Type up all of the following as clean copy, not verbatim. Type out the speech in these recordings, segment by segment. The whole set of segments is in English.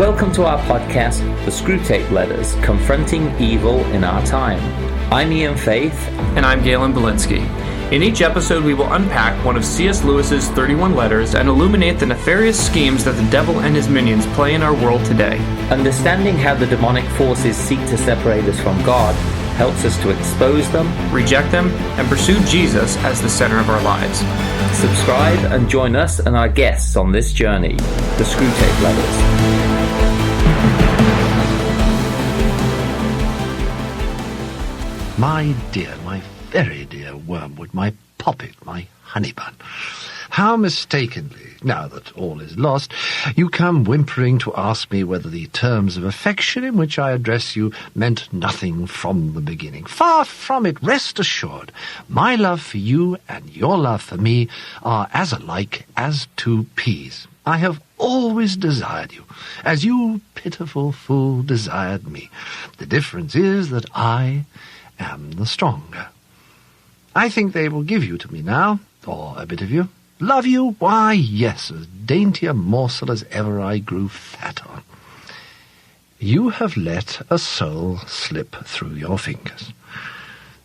Welcome to our podcast, The Screwtape Letters, Confronting Evil in Our Time. I'm Ian Faith. And I'm Galen, Balinski. In each episode, we will unpack one of C.S. Lewis's 31 letters and illuminate the nefarious schemes that the devil and his minions play in our world today. Understanding how the demonic forces seek to separate us from God helps us to expose them, reject them, and pursue Jesus as the center of our lives. Subscribe and join us and our guests on this journey, The Screwtape Letters. My dear, my very dear Wormwood, my poppet, my honey bun, how mistakenly, now that all is lost, you come whimpering to ask me whether the terms of affection in which I address you meant nothing from the beginning. Far from it, rest assured. My love for you and your love for me are as alike as two peas. I have always desired you, as you, pitiful fool, desired me. The difference is that I am the stronger. I think they will give you to me now, or a bit of you. Love you? Why, yes, as dainty a morsel as ever I grew fat on. You have let a soul slip through your fingers.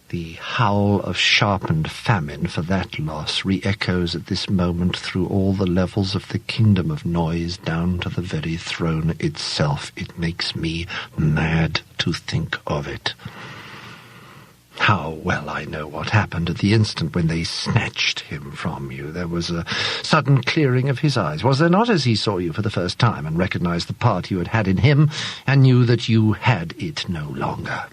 The howl of sharpened famine for that loss re-echoes at this moment through all the levels of the kingdom of noise down to the very throne itself. It makes me mad to think of it. How well I know what happened at the instant when they snatched him from you. There was a sudden clearing of his eyes, was there not, as he saw you for the first time and recognized the part you had had in him and knew that you had it no longer?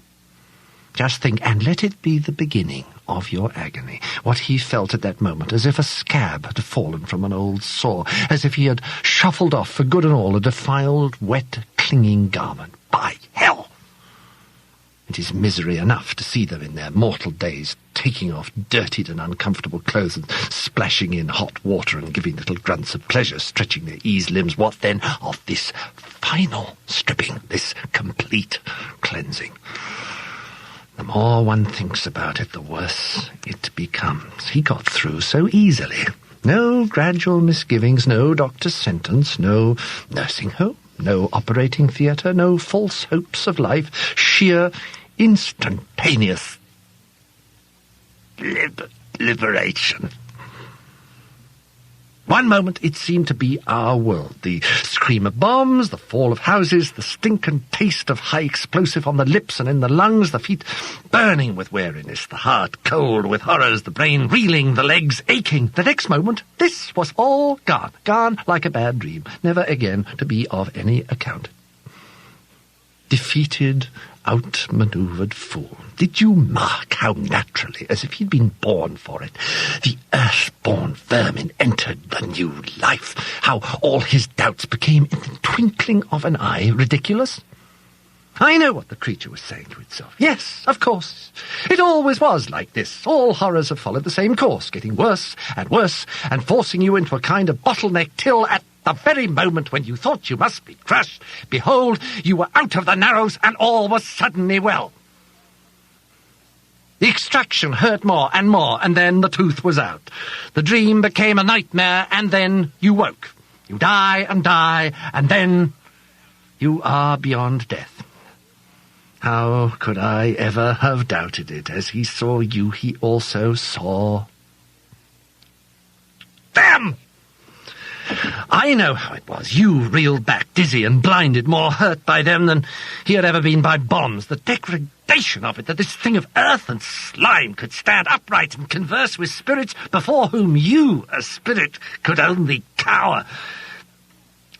Just think, and let it be the beginning of your agony, what he felt at that moment, as if a scab had fallen from an old sore, as if he had shuffled off for good and all a defiled, wet, clinging garment. By hell! It is misery enough to see them in their mortal days taking off dirtied and uncomfortable clothes and splashing in hot water and giving little grunts of pleasure, stretching their eased limbs. What then of this final stripping, this complete cleansing? The more one thinks about it, the worse it becomes. He got through so easily. No gradual misgivings, no doctor's sentence, no nursing home, no operating theatre, no false hopes of life, sheer instantaneous liberation. One moment it seemed to be our world. The scream of bombs, the fall of houses, the stink and taste of high explosive on the lips and in the lungs, the feet burning with weariness, the heart cold with horrors, the brain reeling, the legs aching. The next moment, this was all gone, gone like a bad dream, never again to be of any account. Defeated, outmanoeuvred fool. Did you mark how naturally, as if he'd been born for it, the earth-born vermin entered the new life? How all his doubts became, in the twinkling of an eye, ridiculous? I know what the creature was saying to itself. Yes, of course. It always was like this. All horrors have followed the same course, getting worse, and forcing you into a kind of bottleneck till at the very moment when you thought you must be crushed, behold, you were out of the narrows and all was suddenly well. The extraction hurt more, and then the tooth was out. The dream became a nightmare, and then you woke. You die, and then you are beyond death. How could I ever have doubted it? As he saw you, he also saw them! I know how it was. You reeled back, dizzy and blinded, more hurt by them than he had ever been by bombs. The degradation of it, that this thing of earth and slime could stand upright and converse with spirits before whom you, a spirit, could only cower.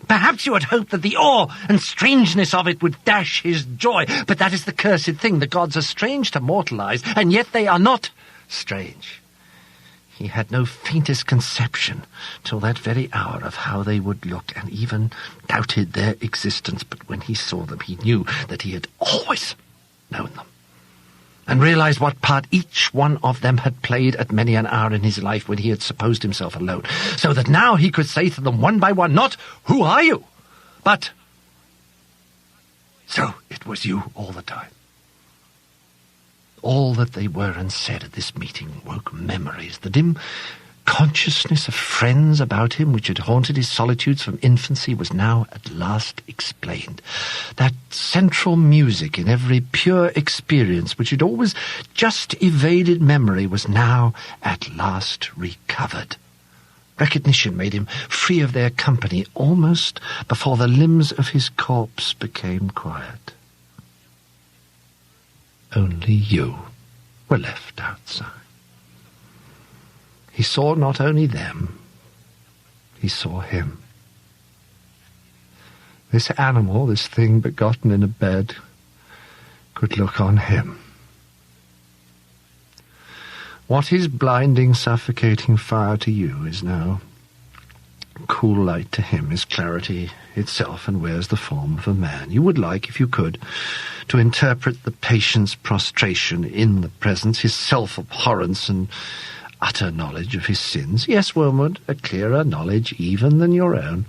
Perhaps you had hoped that the awe and strangeness of it would dash his joy, but that is the cursed thing. The gods are strange to mortal eyes, and yet they are not strange. He had no faintest conception till that very hour of how they would look, and even doubted their existence. But when he saw them, he knew that he had always known them, and realized what part each one of them had played at many an hour in his life when he had supposed himself alone, so that now he could say to them one by one, not, "Who are you?" but, "So it was you all the time." All that they were and said at this meeting woke memories, the dim consciousness of friends about him, which had haunted his solitudes from infancy, was now at last explained. That central music in every pure experience, which had always just evaded memory, was now at last recovered. Recognition made him free of their company almost before the limbs of his corpse became quiet. Only you were left outside. He saw not only them, he saw him. This animal, this thing begotten in a bed, could look on him. What is blinding, suffocating fire to you is now cool light to him, is clarity itself, and wears the form of a man. You would like, if you could, to interpret the patient's prostration in the presence, his self-abhorrence and utter knowledge of his sins. Yes, Wormwood, a clearer knowledge even than your own,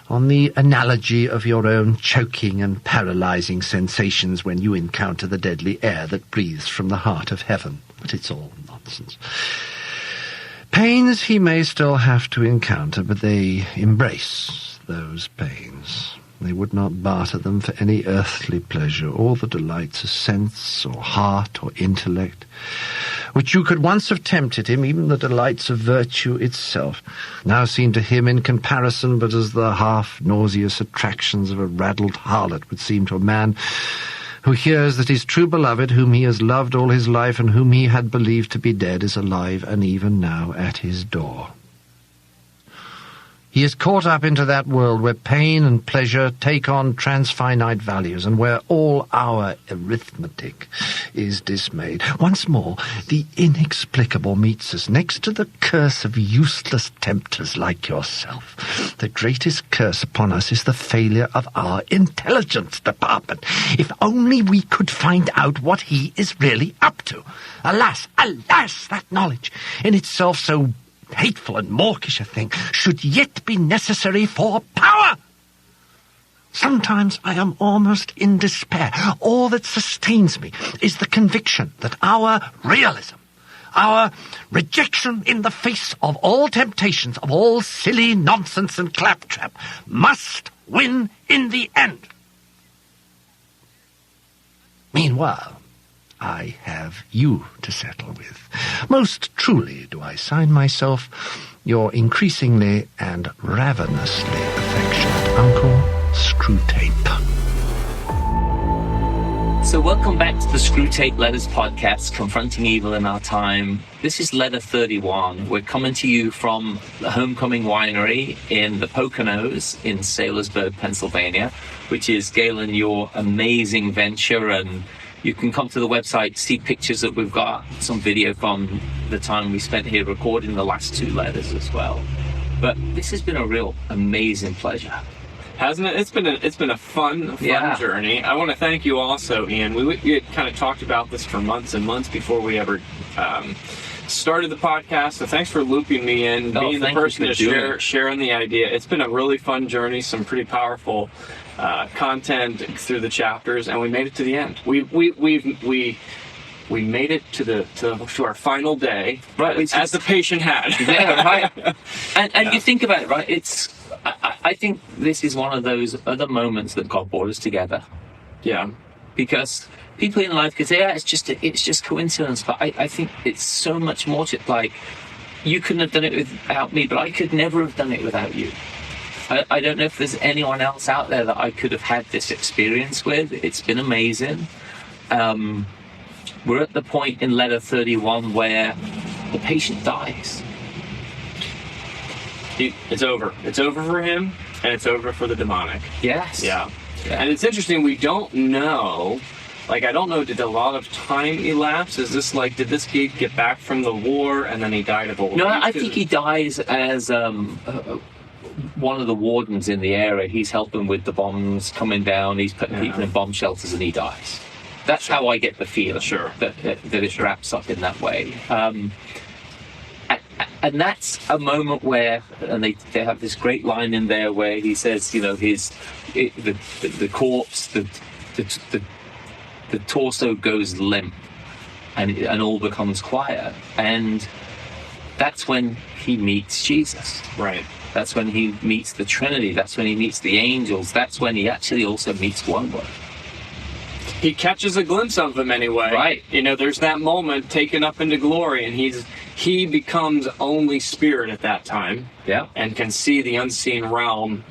on the analogy of your own choking and paralyzing sensations when you encounter the deadly air that breathes from the heart of heaven. But it's all nonsense. Pains he may still have to encounter, but they embrace those pains. They would not barter them for any earthly pleasure, or the delights of sense, or heart, or intellect, which you could once have tempted him, even the delights of virtue itself, now seem to him in comparison but as the half-nauseous attractions of a raddled harlot would seem to a man who hears that his true beloved, whom he has loved all his life and whom he had believed to be dead, is alive and even now at his door. He is caught up into that world where pain and pleasure take on transfinite values, and where all our arithmetic is dismayed. Once more, the inexplicable meets us. Next to the curse of useless tempters like yourself, the greatest curse upon us is the failure of our intelligence department. If only we could find out what he is really up to. Alas, alas, that knowledge, in itself so hateful and mawkish a thing, should yet be necessary for power. Sometimes I am almost in despair. All that sustains me is the conviction that our realism, our rejection in the face of all temptations, of all silly nonsense and claptrap, must win in the end. Meanwhile, I have you to settle with. Most truly do I sign myself your increasingly and ravenously affectionate Uncle Screwtape. So welcome back to the Screwtape Letters podcast, Confronting Evil in Our Time. This is letter 31. We're coming to you from the Homecoming Winery in the Poconos in Saylorsburg, Pennsylvania, which is, Galen, your amazing venture, and you can come to the website, see pictures that we've got, some video from the time we spent here recording the last two letters as well. But this has been a real amazing pleasure. Hasn't it? It's been a fun journey. I want to thank you also, Ian. We had kind of talked about this for months and months before we ever started the podcast. So thanks for looping me in, being the person to sharing the idea. It's been a really fun journey. Some pretty powerful content through the chapters, and we made it to the end. We made it to our final day, right? As the patient had. Yeah, right. And you think about it, right? I think this is one of those other moments that God brought us together. Yeah. Because people in life could say, yeah, it's just coincidence, but I think it's so much more to it. Like, you couldn't have done it without me, but I could never have done it without you. I don't know if there's anyone else out there that I could have had this experience with. It's been amazing. We're at the point in letter 31 where the patient dies. It's over. It's over for him, and it's over for the demonic. Yes. Yeah. And it's interesting, we don't know, I don't know, did a lot of time elapse? Is this did this kid get back from the war and then he died of old age? No, I think he dies as one of the wardens in the area. He's helping with the bombs coming down. He's putting people in bomb shelters, and he dies. That's how I get the feel. Sure. That it wraps up in that way. And that's a moment where, and they have this great line in there where he says, the corpse, the torso goes limp, and all becomes quiet. And that's when he meets Jesus. Right. That's when he meets the Trinity. That's when he meets the angels. That's when he actually also meets Wormwood. He catches a glimpse of them anyway. Right. You know, there's that moment taken up into glory, and he becomes only spirit at that time. Yeah. And can see the unseen realm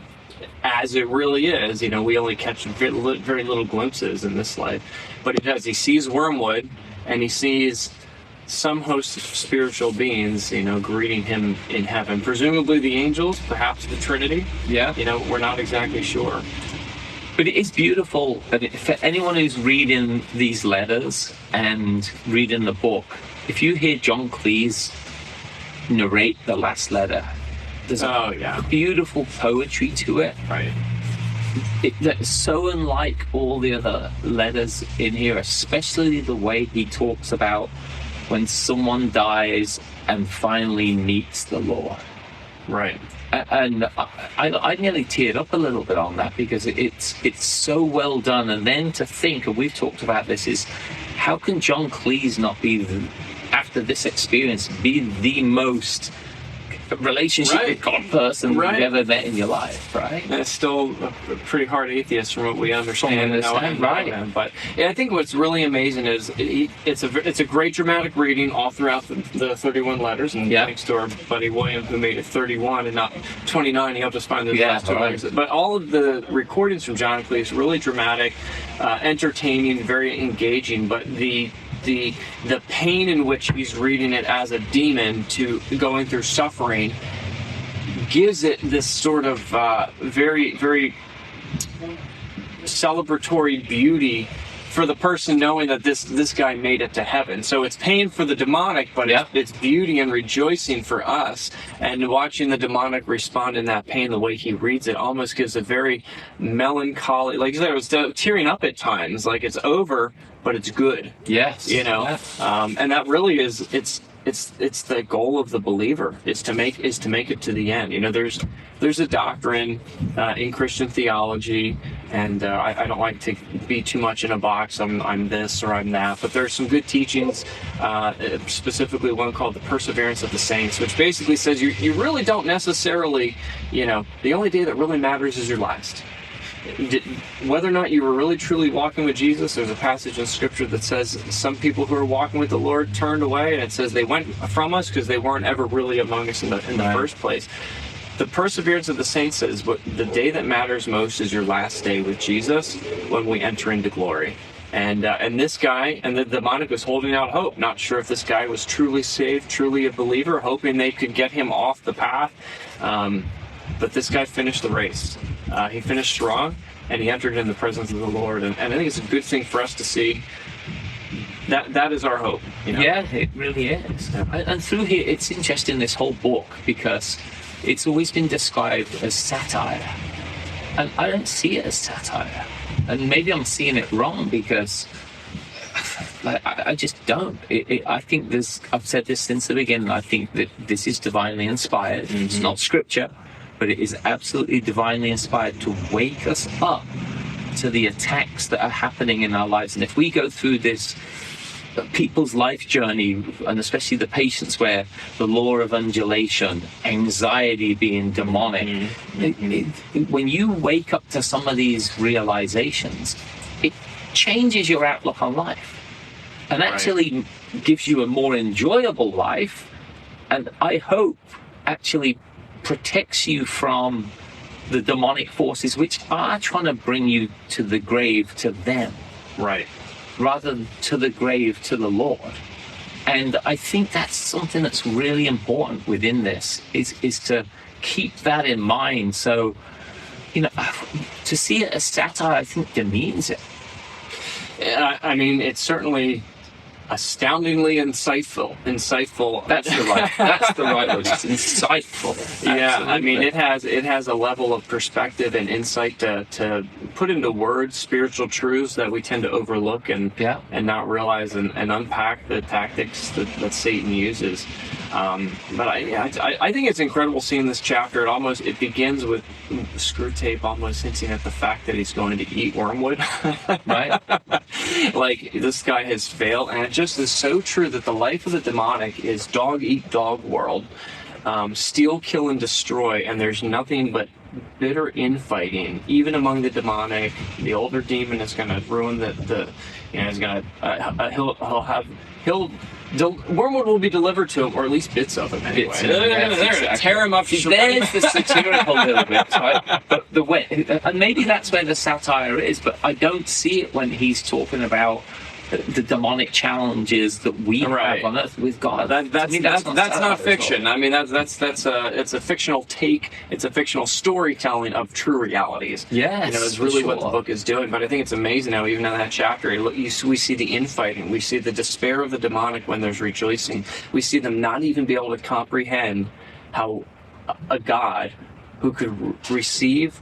as it really is. You know, we only catch very little glimpses in this life. But he does. He sees Wormwood, and he sees some host of spiritual beings, you know, greeting him in heaven. Presumably the angels, perhaps the Trinity. Yeah. You know, we're not exactly sure. But it is beautiful, and for anyone who's reading these letters and reading the book, if you hear John Cleese narrate the last letter, there's a beautiful poetry to it. Right. That's so unlike all the other letters in here, especially the way he talks about when someone dies and finally meets the Lord. Right. And I nearly teared up a little bit on that, because it's so well done. And then to think, and we've talked about this, is how can John Cleese not be, after this experience, be the most relationship with God person you've ever met in your life, right? And it's still a pretty hard atheist from what we understand. Right. But yeah, I think what's really amazing is it's a great dramatic reading all throughout the 31 letters, and thanks to our buddy William, who made it 31 and not 29. He helped us find those last two letters. But all of the recordings from John Cleese, really dramatic, entertaining, very engaging, but the pain in which he's reading it as a demon to going through suffering gives it this sort of very, very celebratory beauty for the person knowing that this guy made it to heaven. So it's pain for the demonic, but it's beauty and rejoicing for us. And watching the demonic respond in that pain, the way he reads it, almost gives a very melancholy, like you said, it was tearing up at times, like it's over, but it's good. Yes. You know, and that really is, it's the goal of the believer is to make it to the end. You know, there's a doctrine in Christian theology, and I don't like to be too much in a box. I'm this or I'm that, but there's some good teachings, specifically one called the Perseverance of the Saints, which basically says you really don't necessarily, you know, the only day that really matters is your last. Whether or not you were really truly walking with Jesus, there's a passage in Scripture that says some people who are walking with the Lord turned away, and it says they went from us because they weren't ever really among us in the first place. The Perseverance of the Saints says, but the day that matters most is your last day with Jesus, when we enter into glory. And this guy, and the demonic was holding out hope, not sure if this guy was truly saved, truly a believer, hoping they could get him off the path. But this guy finished the race. He finished strong, and he entered in the presence of the Lord. And I think it's a good thing for us to see. That is our hope. You know? Yeah, it really is. And through here, it's interesting, this whole book, because it's always been described as satire. And I don't see it as satire. And maybe I'm seeing it wrong, because I just don't. I think I've said this since the beginning, I think that this is divinely inspired. Mm-hmm. It's not scripture, but it is absolutely divinely inspired to wake us up to the attacks that are happening in our lives. And if we go through this people's life journey, and especially the patients where the law of undulation, anxiety being demonic, when you wake up to some of these realizations, it changes your outlook on life and actually gives you a more enjoyable life, and I hope actually protects you from the demonic forces which are trying to bring you to the grave to them, rather than to the grave to the Lord. And I think that's something that's really important within this, is to keep that in mind. So, you know, to see it as satire, I think, demeans it. I mean, it's certainly astoundingly insightful. That's the right word. It's insightful. Yeah, Absolutely. I mean, it has a level of perspective and insight to put into words spiritual truths that we tend to overlook and not realize and unpack the tactics that Satan uses. But I think it's incredible seeing this chapter. It begins with Screwtape almost hinting at the fact that he's going to eat wormwood. Right. Like, this guy has failed, and it just is so true that the life of the demonic is dog-eat-dog world, steal, kill, and destroy, and there's nothing but bitter infighting, even among the demonic. The older demon is going to ruin is going to, wormwood will be delivered to him, or at least bits of him anyway. Exactly. Tear him up. There's the satirical little bit, right? But the way, and maybe that's where the satire is, but I don't see it when he's talking about the demonic challenges that we have on Earth with God. That's not fiction. I mean, it's a fictional take. It's a fictional storytelling of true realities. Yes, it's really what the book is doing. But I think it's amazing how even in that chapter, we see the infighting. We see the despair of the demonic when there's rejoicing. We see them not even be able to comprehend how a God who could receive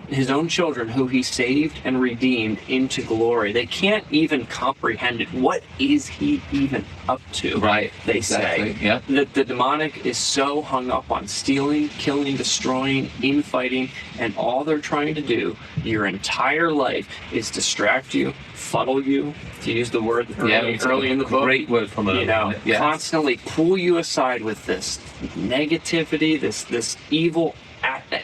his own children who he saved and redeemed into glory. They can't even comprehend it. What is he even up to? Right. They say. Yeah. That the demonic is so hung up on stealing, killing, destroying, infighting, and all they're trying to do your entire life is distract you, fuddle you, to use the word early in the book. Great word from constantly pull you aside with this negativity, this evil,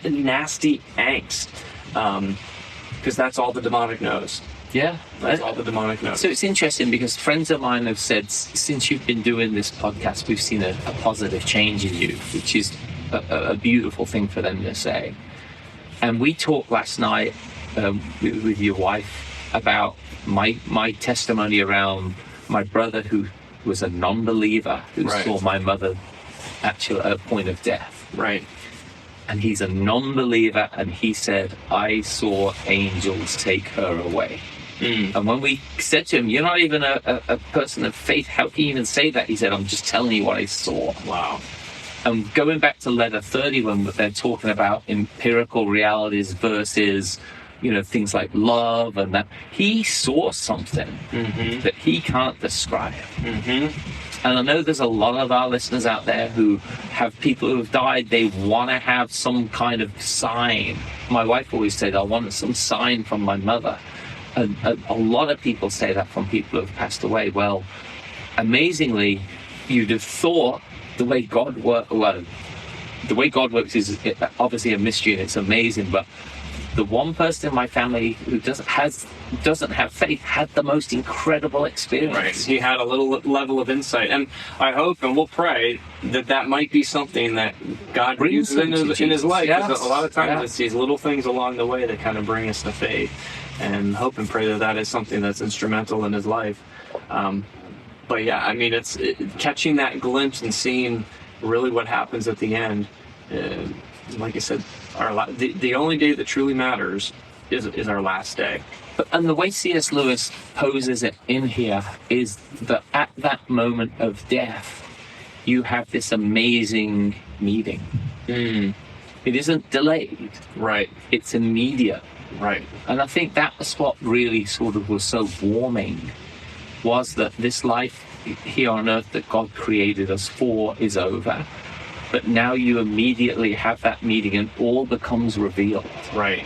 nasty angst. Because that's all the demonic knows. Yeah. That's all the demonic knows. So it's interesting because friends of mine have said, since you've been doing this podcast, we've seen a positive change in you, which is a beautiful thing for them to say. And we talked last night with your wife about my testimony around my brother who was a non-believer who saw my mother actually at a point of death. Right. And he's a non-believer, and he said, I saw angels take her away. And when we said to him, you're not even a person of faith, how can you even say that? He said, I'm just telling you what I saw. Wow. And going back to letter 30, when they're talking about empirical realities versus, things like love and that, he saw something that he can't describe. And I know there's a lot of our listeners out there who have people who have died. They want to have some kind of sign. My wife always said, I want some sign from my mother. And a lot of people say that from people who have passed away. Well, amazingly, you'd have thought the way God works, the way God works is obviously a mystery and it's amazing, but the one person in my family who doesn't have faith had the most incredible experience. Right. He had a little level of insight, and I hope and we'll pray that might be something that God uses in his life. Because a lot of times it's these little things along the way that kind of bring us to faith, and hope and pray that is something that's instrumental in his life. But yeah, I mean, it's catching that glimpse and seeing really what happens at the end. Like I said, the only day that truly matters is our last day. And the way C.S. Lewis poses it in here is that at that moment of death, you have this amazing meeting. It isn't delayed. Right. It's immediate. Right. And I think that was what really sort of was so warming, was that this life here on earth that God created us for is over. But now you immediately have that meeting and all becomes revealed. Right.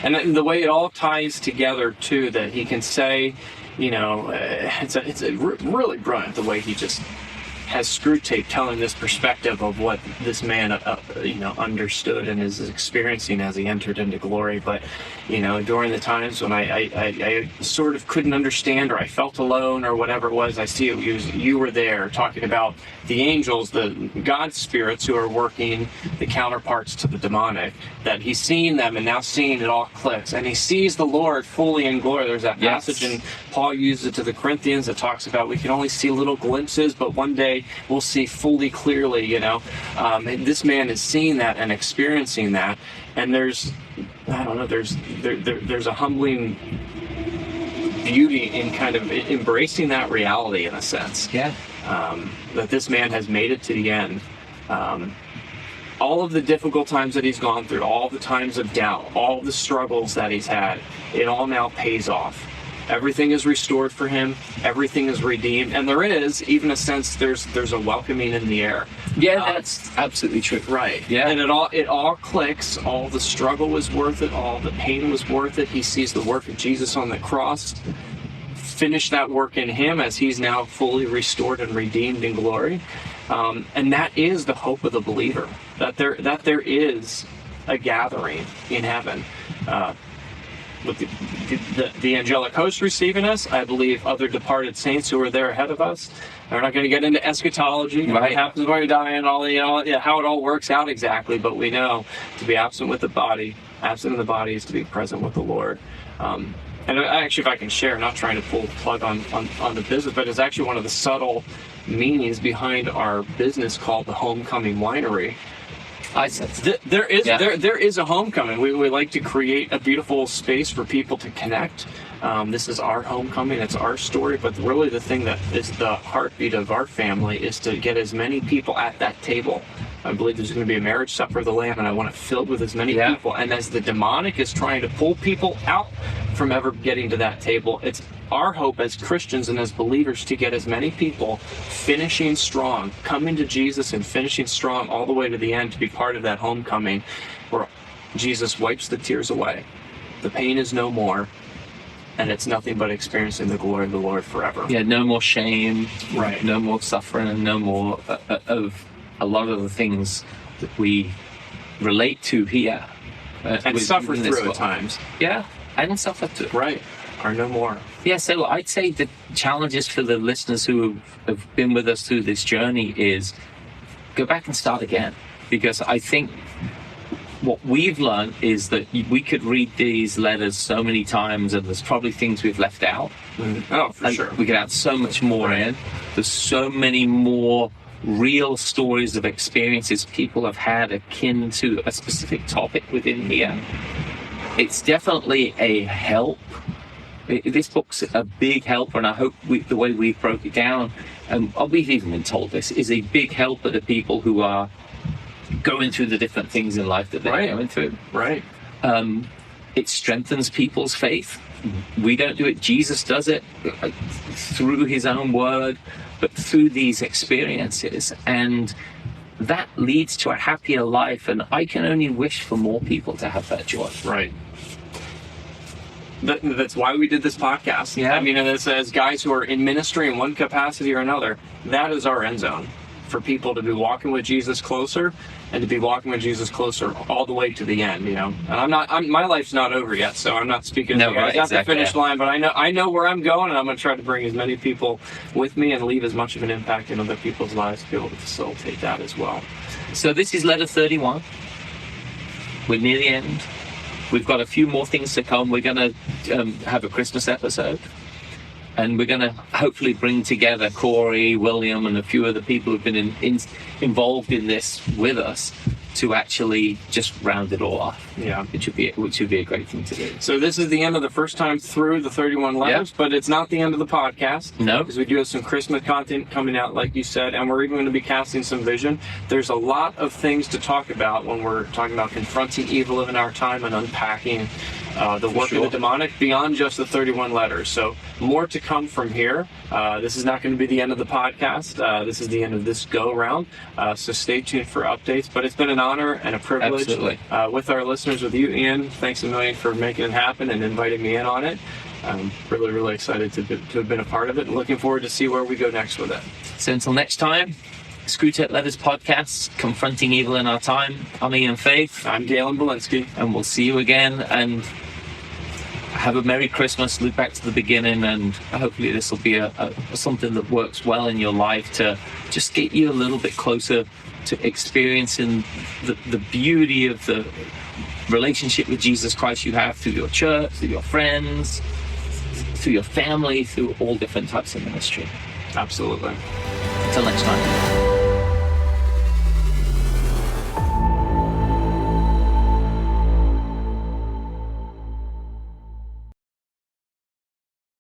And the way it all ties together, too, that he can say, it's really brilliant the way he just has Screwtape telling this perspective of what this man, understood and is experiencing as he entered into glory. But, during the times when I sort of couldn't understand, or I felt alone, or whatever it was, I see it. You were there talking about the angels, the God spirits who are working, the counterparts to the demonic, that he's seeing them and now seeing it all clicks. And he sees the Lord fully in glory. There's that passage, and Paul uses it to the Corinthians that talks about we can only see little glimpses, but one day we'll see fully clearly, And this man is seeing that and experiencing that. And there's a humbling beauty in kind of embracing that reality in a sense. Yeah. That this man has made it to the end. All of the difficult times that he's gone through, all the times of doubt, all the struggles that he's had, it all now pays off. Everything is restored for him. Everything is redeemed, and there is even a sense there's a welcoming in the air. Yeah, that's absolutely true. Right. Yeah. And it all clicks. All the struggle was worth it. All the pain was worth it. He sees the work of Jesus on the cross finish that work in him as he's now fully restored and redeemed in glory. And that is the hope of the believer, that there is a gathering in heaven, with the angelic host receiving us. I believe other departed saints who are there ahead of us. We're not going to get into eschatology, what happens when you die, and all how it all works out exactly. But we know to be absent in the body is to be present with the Lord. And actually, if I can share, not trying to pull the plug on the business, but it's actually one of the subtle meanings behind our business called the Homecoming Winery. There is a homecoming. We like to create a beautiful space for people to connect. This is our homecoming. It's our story. But really the thing that is the heartbeat of our family is to get as many people at that table. I believe there's going to be a marriage supper of the Lamb, and I want it filled with as many people. And as the demonic is trying to pull people out from ever getting to that table, it's our hope as Christians and as believers to get as many people finishing strong, coming to Jesus and finishing strong all the way to the end, to be part of that homecoming where Jesus wipes the tears away. The pain is no more, and it's nothing but experiencing the glory of the Lord forever. Yeah, no more shame, right? No more suffering, and no more of a lot of the things that we relate to here. And suffer through at times. Yeah, and suffer through. Right, are no more. Yeah, so I'd say the challenges for the listeners who have been with us through this journey is go back and start again. Because I think what we've learned is that we could read these letters so many times, and there's probably things we've left out. Oh, for sure. We could add so much more in. There's so many more real stories of experiences people have had akin to a specific topic within here. It's definitely a help. This book's a big help, and I hope the way we broke it down, and we've even been told this, is a big help for the people who are going through the different things in life that they're going through. Right. It strengthens people's faith. We don't do it. Jesus does it through his own word, but through these experiences. And that leads to a happier life. And I can only wish for more people to have that joy. Right. That's why we did this podcast. Yeah. I mean, as guys who are in ministry in one capacity or another, that is our end zone. For people to be walking with Jesus closer, and to be walking with Jesus closer all the way to the end, And my life's not over yet, so I'm not speaking to the finish line, but I know where I'm going, and I'm going to try to bring as many people with me and leave as much of an impact in other people's lives to be able to facilitate that as well. So this is letter 31. We're near the end. We've got a few more things to come. We're going to have a Christmas episode. And we're going to hopefully bring together Corey, William, and a few other people who've been involved in this with us to actually just round it all off. Yeah, which would be a great thing to do. So this is the end of the first time through the 31 letters, but it's not the end of the podcast. No, because we do have some Christmas content coming out, like you said, and we're even going to be casting some vision. There's a lot of things to talk about when we're talking about confronting evil in our time and unpacking the work of the demonic beyond just the 31 letters. So more to come from here. This is not going to be the end of the podcast. This is the end of this go-round. So stay tuned for updates. But it's been an honor and a privilege with our listeners, with you, Ian. Thanks a million for making it happen and inviting me in on it. I'm really, really excited to have been a part of it, and looking forward to see where we go next with it. So until next time, Screwtape Letters podcast, Confronting Evil in Our Time. I'm Ian Faith. I'm Galen Balinski. And we'll see you again, and have a Merry Christmas. Look back to the beginning, and hopefully this will be something that works well in your life to just get you a little bit closer to experiencing the beauty of the relationship with Jesus Christ you have through your church, through your friends, through your family, through all different types of ministry. Absolutely. Until next time.